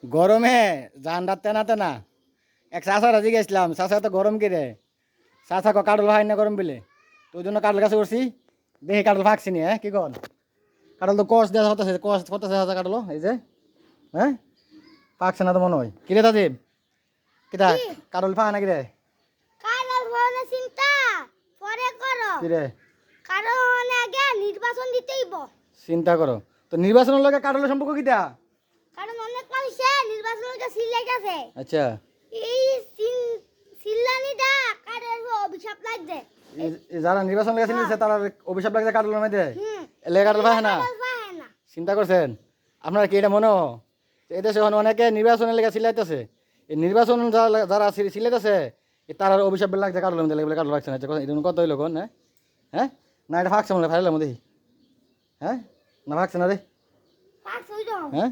গরমে জানডা তেনা তেনা এক চাষা রাজি গেছিলাম চাষা তো গরম কিরে চাষা কাটল হয় না গরম বিলে তো ওই জন্য কাটল গাছে উঠছি দেখি কাটল ফাঁকছি নি হ্যাঁ কি কর কাটল তো কষ দেওয়া হতেছে কষ হতেছে কাটলো এই যে হ্যাঁ পাকছে না তো মনে হয় কিরে তাজিব কিতা কাটল ফাঁকা না কিরে কারণ ভবনে চিন্তা পরে করো কিরে কারণ আগে নির্বাচন দিতেইব চিন্তা করো তো নির্বাচনের লগে কাটলের সম্পর্ক কিটা কারণ অনেক মানুষে নির্বাচনকে সিলে গেছে আচ্ছা এই সিল্লানিটা কারের অভিশাপ লাগছে যারা নির্বাচন লেগেছে নিচ্ছে তারা অভিশাপ লাগছে কাটলের মধ্যে হুম এলে কাটল ফাঁকা না পায় না চিন্তা করছেন আপনার কি এটা মনে এদেশে এখন অনেকে নির্বাচনের লেগে সিলাইতেছে এই নির্বাচন যারা সিলাইতেছে তার অভিশাপ লাগছে কাটলের মধ্যে লেগে কাটল লাগছে না এটা কত হইল কোন হ্যাঁ না এটা ফাঁকছে মনে ফাইলাম দেখি হ্যাঁ না ফাঁকছে না রে পাঁচ হইল হ্যাঁ